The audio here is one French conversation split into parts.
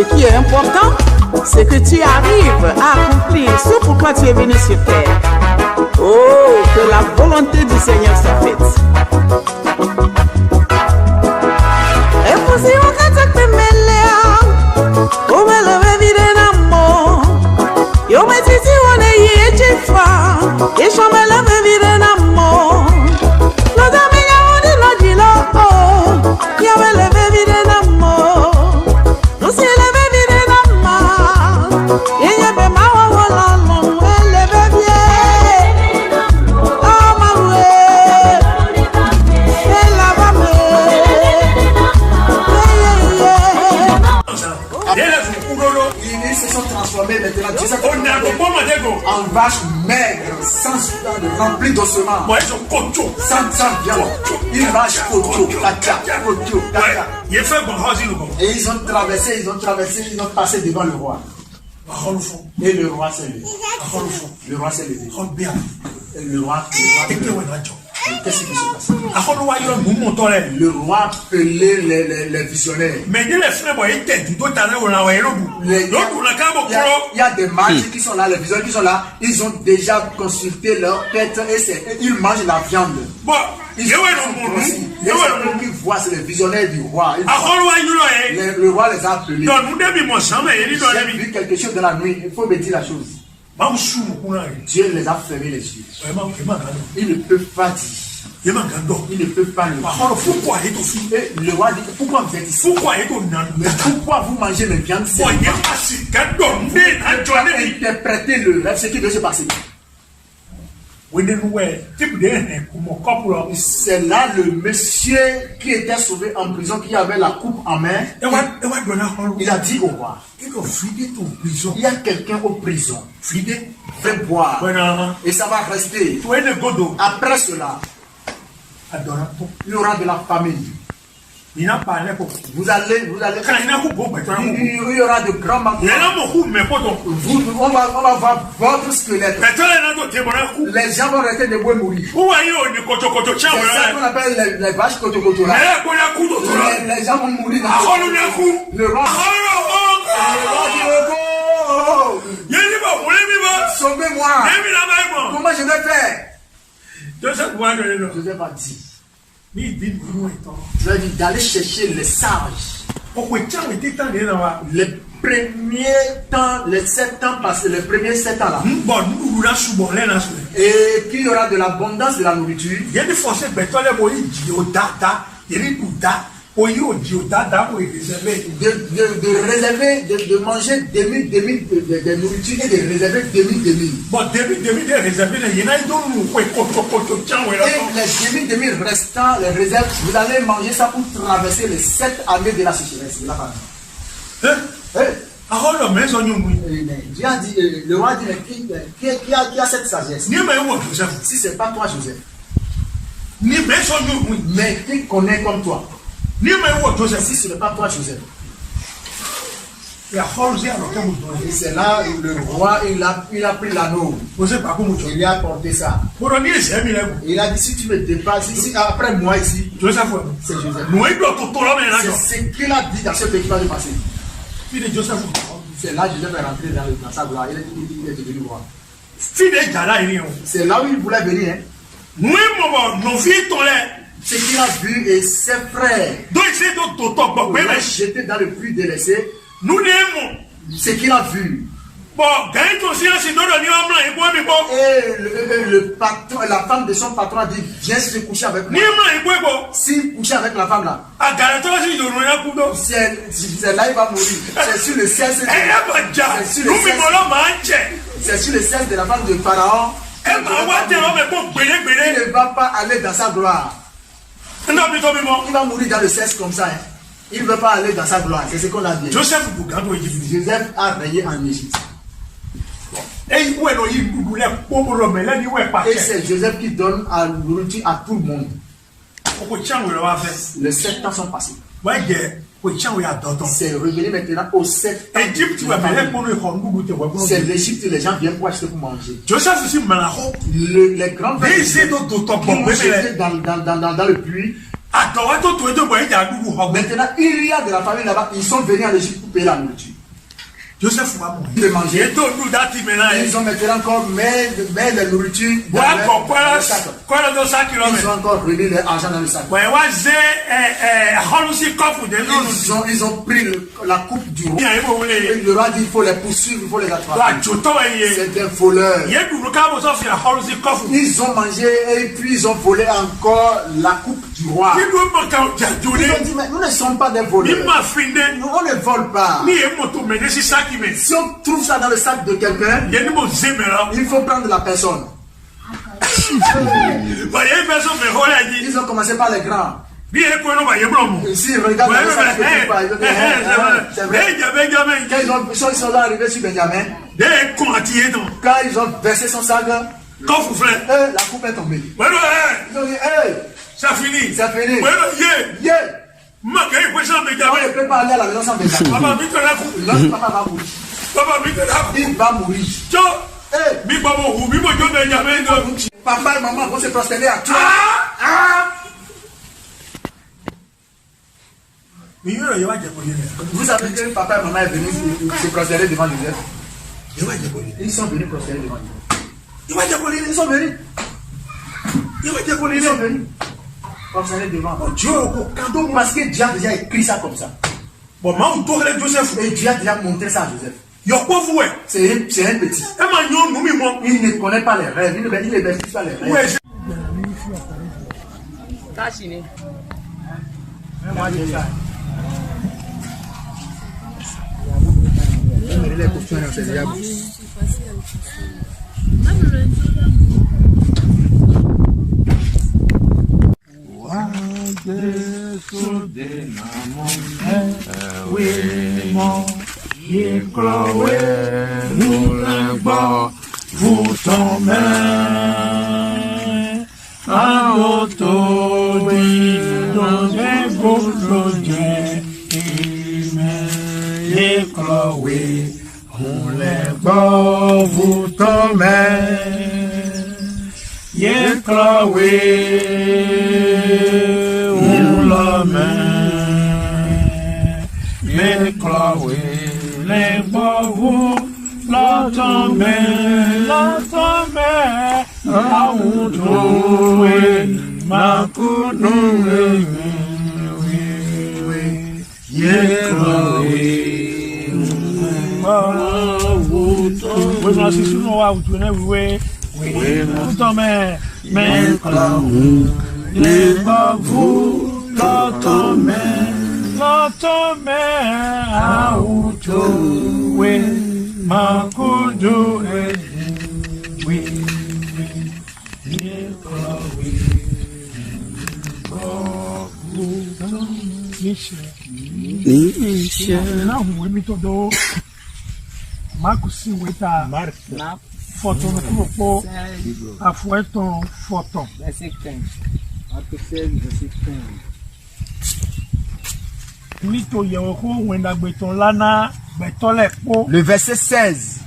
qui est important, c'est que tu arrives à accomplir ce pourquoi tu es venu sur terre. Oh, que la volonté du Seigneur soit faite. Et pour si on a te mêler, on me le vire n'amo. Yo me si on est yéchifa, et je me le vire n'amo. Nos amis ont dit lo di lo, oh, yo me le vire n'amo. Nous si le vire n'amo, et y a pas ma wala non, le bébé. Oh ma ouais, elle la va me. Ils se sont transformés maintenant en vaches maigres, sans soudain, remplies d'ossements. Sans viande. Une vache cocho, caca, cocho, caca. Et ils ont passé devant le roi. Et le roi s'est levé. Le roi s'est levé. Et le roi. Qu'est-ce qui se passe? Le roi appelait les visionnaires. Il y a des mages qui sont là, les visionnaires qui sont là. Ils ont déjà consulté leur tête et ils mangent la viande. Les gens qui voient, c'est les visionnaires du roi. Le roi les a appelés. J'ai vu quelque chose dans la nuit. Il faut me dire la chose. Dieu les a fermés les yeux. Ils ne peuvent pas dire. Ils ne peuvent pas le dire. Et le roi dit, pourquoi vous êtes ici? Mais pourquoi vous mangez mes viandes? Interprétez le rêve, ce qui doit se passer. C'est là le monsieur qui était sauvé en prison, qui avait la coupe en main. Il a dit au roi, il y a quelqu'un en prison. Fais boire. Et ça va rester. Après cela, il y aura de la famille. Vous allez, il y aura de grands manquements. On va voir votre squelette. Les gens vont rester debout et mourir. C'est ça qu'on appelle les vaches koto-koto. Les gens vont mourir dans le roi. Sauvez-moi. Comment je vais faire? Joseph a dit. Je lui ai dit d'aller chercher les sages. Les premiers temps, les 7 ans passés, les premiers 7 ans là. Et qu'il y aura de l'abondance de la nourriture. De manger de nourriture et de réserver demi. Et les demi restants, les réserves, vous allez manger ça pour traverser les 7 années de la sécheresse de la famille. Dieu a dit, le roi a dit, qui a cette sagesse? Si ce n'est pas toi, Joseph. Mais qui connaît comme toi? Si ce n'est pas toi, Joseph. Et c'est là où le roi il a pris l'anneau. Il lui a porté ça. Il a dit si tu me dépasses ici, après moi ici, c'est Joseph. C'est ce qu'il a dit dans ce pays qui va se passer. C'est là que Joseph est rentré dans sa gloire. Il est devenu roi. C'est là où il voulait venir. Ce qu'il a vu et ses frères jetés dans le puits délaissé. Ce qu'il a vu. Et le patron, la femme de son patron a dit viens se coucher avec moi. S'il couche avec la femme là, c'est là il va mourir. C'est sur le 16. C'est sur le 16 de la femme de Pharaon. Il ne va pas aller dans sa gloire. Il va mourir dans le 16 comme ça. Il ne veut pas aller dans sa gloire. C'est ce qu'on a dit. Joseph a régné en Égypte. Et c'est Joseph qui donne à nourriture à tout le monde. Les 7 ans sont passés. C'est revenu maintenant aux 7 ans. C'est l'Égypte, les gens viennent pour acheter pour manger. Les grands qui étaient dans le puits. Maintenant, il y a de la famille là-bas, ils sont venus en Égypte pour payer la nourriture. Joseph va mourir. De manger. Ils ont maintenant encore mis la nourriture dans le sac. Ils ont encore remis l'argent dans le sac. Ils ont pris la coupe du roi. Et le roi dit il faut les poursuivre, il faut les attraper. C'est des voleurs. Ils ont mangé et puis ils ont volé encore la coupe du roi. Ils ont dit mais nous ne sommes pas des voleurs. Nous, on ne vole pas. Si on trouve ça dans le sac de quelqu'un, il faut prendre la personne. Ils ont commencé par les grands. Si, regarde le sac de c'est vrai. Quand ils sont là arrivés sur Benjamin, quand ils ont versé son sac, la coupe est tombée. Ils ont dit, hey, c'est fini. C'est fini. Yeah. On ne peut pas aller à la maison sans Benjamin. Notre papa va mourir. Il va mourir. Papa et maman vont se prosterner à toi. Vous savez que papa et maman est venu se prosterner devant Joseph. Ils sont venus prosterner devant Joseph. Ils sont venus. Prosterner devant Dieu. Parce que Dieu a déjà écrit ça comme ça. Et Dieu a déjà montré ça à Joseph. C'est un petit. Il ne connaît pas les rêves. Il ne maîtrise pas les rêves. Vous tombez à autodie dans les boulots et Chloé, on les bat, vous tombez et Chloé, on la met, et Chloé, les bat, vous la tombez, à autodie, ma coudouée. Le verset 16.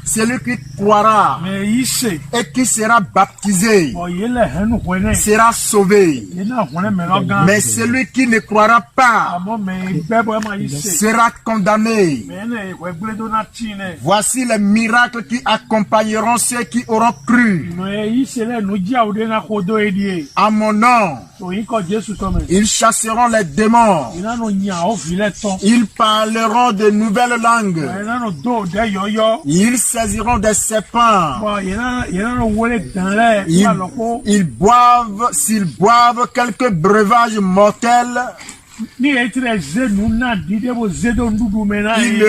Celui qui croira et qui sera baptisé sera sauvé. Mais celui qui ne croira pas sera condamné. Voici les miracles qui accompagneront ceux qui auront cru. À mon nom, ils chasseront les démons. Ils parleront de nouvelles langues. Ils saisiront des serpents. Ils boivent, s'ils boivent quelques breuvages mortels, ils ne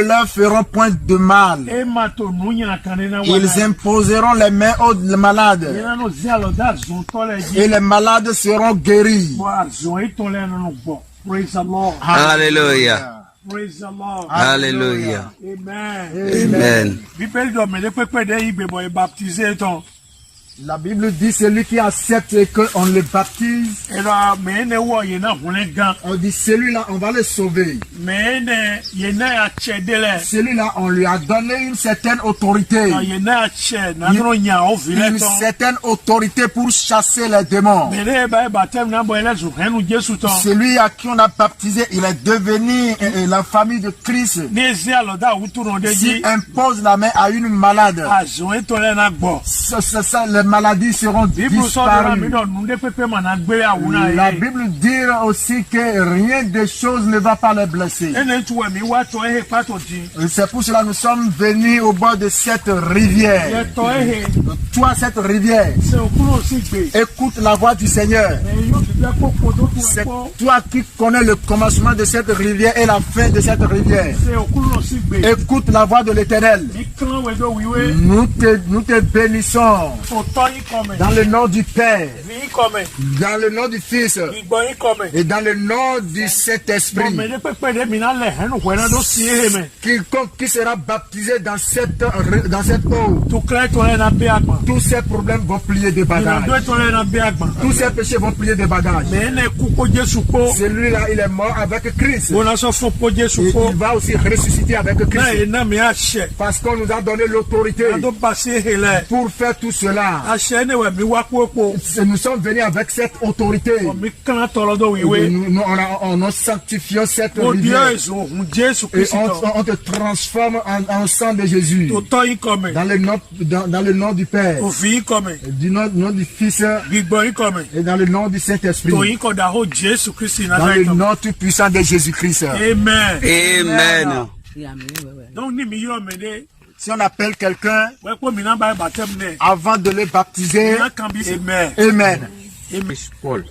leur feront point de mal. Ils imposeront les mains aux malades et les malades seront guéris. Alléluia. Praise the Lord. Hallelujah. Amen. Amen. La Bible dit celui qui accepte et qu'on le baptise. On dit celui-là, on va le sauver. Celui-là, on lui a donné une certaine autorité. Une certaine autorité pour chasser les démons. Celui à qui on a baptisé, il est devenu la famille de Christ. S'il impose la main à une malade, les maladies seront disparues. La Bible dit aussi que rien de choses ne va pas les blesser. C'est pour cela que nous sommes venus au bord de cette rivière. Toi, cette rivière, écoute la voix du Seigneur. C'est toi qui connais le commencement de cette rivière et la fin de cette rivière. Écoute la voix de l'Éternel. Nous te bénissons. Dans le nom du Père, dans le nom du Fils et dans le nom du Saint-Esprit. Quiconque qui sera baptisé dans cette eau, tous ces problèmes vont plier des bagages. Tous ces péchés vont plier des bagages. Celui-là, il est mort avec Christ. Et il va aussi ressusciter avec Christ. Parce qu'on nous a donné l'autorité pour faire tout cela. Nous sommes venus avec cette autorité. On sanctifie cette rivière. Et on te transforme en sang de Jésus. Dans le nom du Père. Du nom du Fils. Et dans le nom du Saint-Esprit. Dans le nom tout puissant de Jésus-Christ. Amen. Amen. Si on appelle quelqu'un avant de le baptiser, Amen. Paul.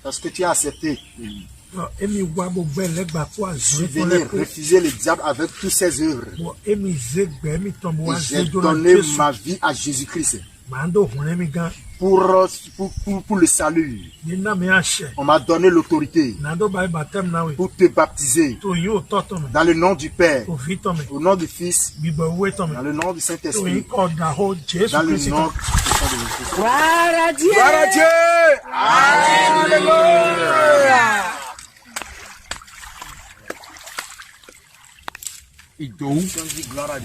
Parce que tu as accepté. Refuser le diable avec toutes ses œuvres. J'ai donné ma vie à Jésus-Christ. Pour le salut. On m'a donné l'autorité pour te baptiser dans le nom du Père, au nom du Fils, dans le nom du Saint-Esprit, dans le nom de Jésus. Gloire à Dieu! Gloire à Dieu! Alléluia!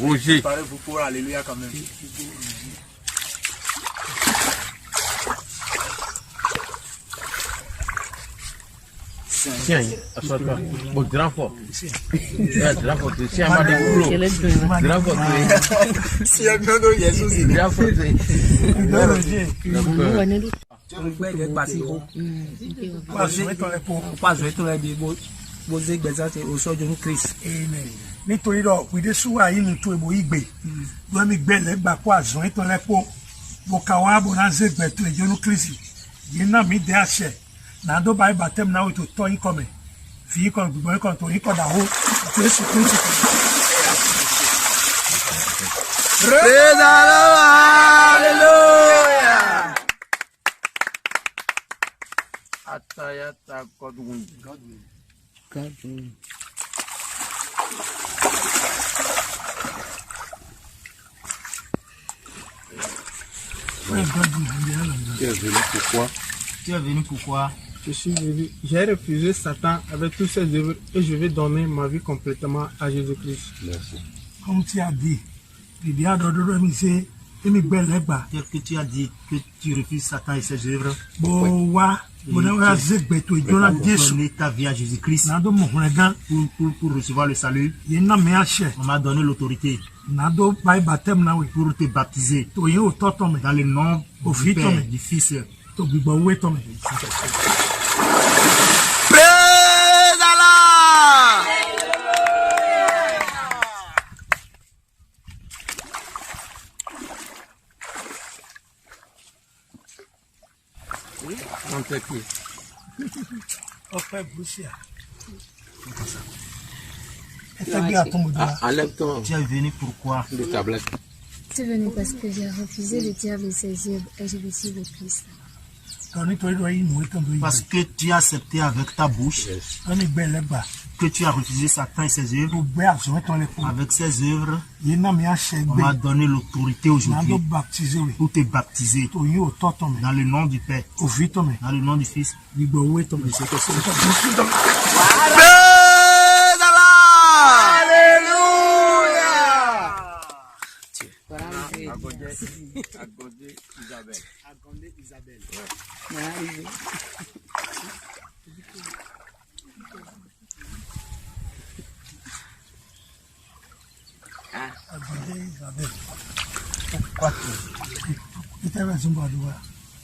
Roger. Préparez-vous pour Alléluia quand même. Tiens, assois-toi. Bon, grand fort. Grand fort. Tiens, ma découvre. Grand fort. Si il y a bien de Jésus, grand fort. Nítorí lọ wíde súwà yìí nìtò èbò ìgbè lọ́mí gbẹ̀lẹ̀ gbà kó àzọ́ ìtọ́ lẹ́pọ̀ bó káwá bó náà ṣe gbẹ̀tò ìjọ́nú kírísì yìí náà mi dẹ́ àṣẹ náà tó bá ibà tẹ́mu náà wò tó tọ́ yín kọ́mẹ̀ fi yín kọ́mẹ̀ gbogbo yín kọ́mẹ̀ tó yín kọ́ dà hó tó èsì kírísì kọ́mẹ̀. Praise the Lord. Hallelujah. Atayata God win. Tu es venu pourquoi? Je suis venu. J'ai refusé Satan avec toutes ses œuvres et je vais donner ma vie complètement à Jésus-Christ. Merci. Comme tu as dit, il y a d'autres misé, et mi gbẹ̀lẹ̀ gbà. Tel que tu as dit que tu refuses Satan et ses œuvres. Bó wá, bó náà wá ṣe gbẹ̀tò ìjọ́nà Jésù. Donner ta vie à Jésus-Christ. Nàdó mọ̀kùnrin gan. Pour recevoir le salut. Yìí náà mi àṣẹ. On m'a donné l'autorité. Nàdó bá ibà tẹ́mu náà wò. Pour te baptiser. Tòyìn ò tọ́ tọ́ mi. Dans le nom du Père, du Fils. Tó gbígbọ́ owó tọ́ mi. c'est qui? Offre Bruxelles. Enlève-toi. Tu es venu pourquoi? Des tablettes. Je suis venu parce que j'ai refusé le diable et ses œuvres et j'ai reçu le Christ. Parce que tu as accepté avec ta bouche que tu as refusé Satan et ses œuvres. Avec ses œuvres, on m'a donné l'autorité aujourd'hui pour te baptiser dans le nom du Père, dans le nom du Fils.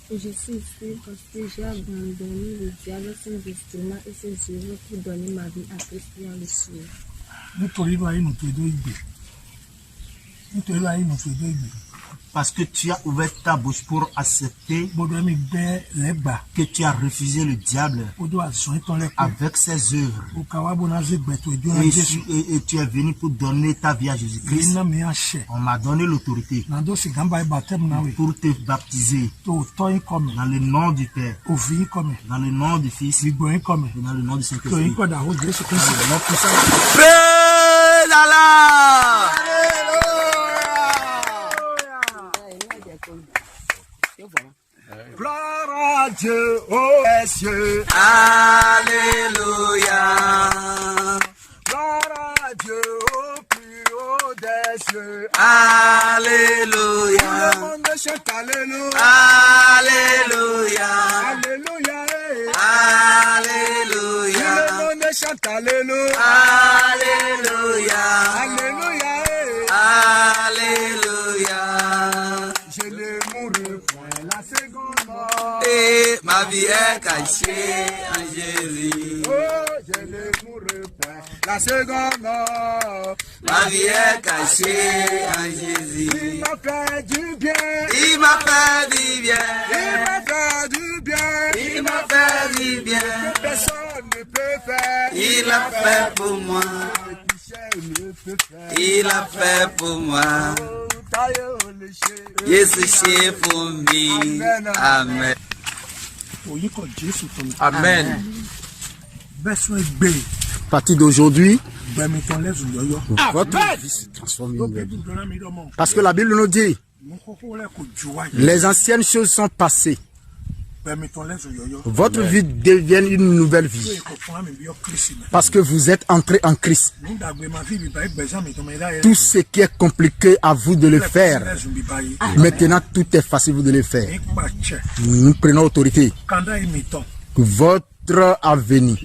Et je suis ici parce que j'ai abandonné le diable, ses instruments et ses œuvres pour donner ma vie à Christ dans le ciel. Parce que tu as ouvert ta bouche pour accepter que tu as refusé le diable avec ses œuvres. Et tu es venu pour donner ta vie à Jésus-Christ. On m'a donné l'autorité pour te baptiser dans le nom du Père, dans le nom du Fils et dans le nom du Saint-Esprit. Gloire à Dieu, oh cieux. Alléluia. Gloire à Dieu, au plus haut des cieux. Alléluia. Tout le monde chante Alléluia. Alléluia. Alléluia. Alléluia. Tout le monde chante Alléluia. Alléluia. Alléluia. Alléluia. Je ne mourrai point la seconde mort. Et ma vie est cachée en Jésus. Oh, je ne mourrai point la seconde mort. Ma vie est cachée en Jésus. Il m'a fait du bien. Il m'a fait du bien. Il m'a fait du bien. Il m'a fait du bien. Que personne ne peut faire. Il a fait pour moi. Il a fait pour moi. Jésus c'est pour moi. Amen. Amen. À partir d'aujourd'hui, votre vie se transforme en une nouvelle vie. Parce que la Bible nous dit, les anciennes choses sont passées. Votre vie devient une nouvelle vie. Parce que vous êtes entré en Christ. Tout ce qui est compliqué à vous de le faire, maintenant tout est facile vous de le faire. Nous prenons autorité. Votre avenir,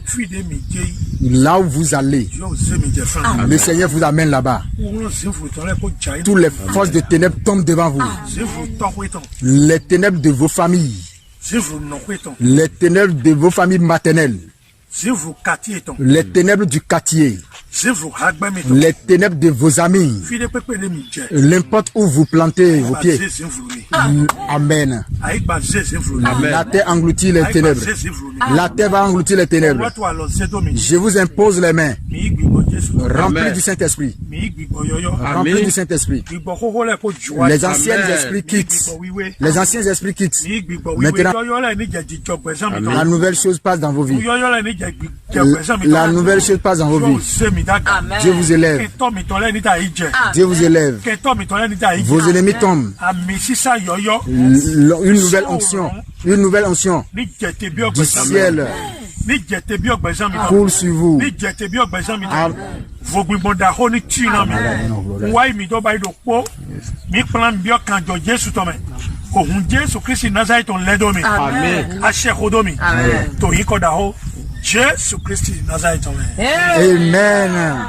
là où vous allez, le Seigneur vous amène là-bas. Toutes les forces de ténèbres tombent devant vous. Les ténèbres de vos familles, les ténèbres de vos familles maternelles, les ténèbres du quartier, les ténèbres de vos amis, n'importe où vous plantez vos pieds. Amen. La terre engloutit les ténèbres. La terre va engloutir les ténèbres. Je vous impose les mains. Remplis du Saint-Esprit. Remplis du Saint-Esprit. Les anciens esprits quittent. Les anciens esprits quittent. Maintenant, la nouvelle chose passe dans vos vies. La nouvelle chose passe dans vos vies. Dieu vous élève. Dieu vous élève. Vos ennemis tombent. Une nouvelle onction. Une nouvelle onction du ciel coule sur vous. Amen.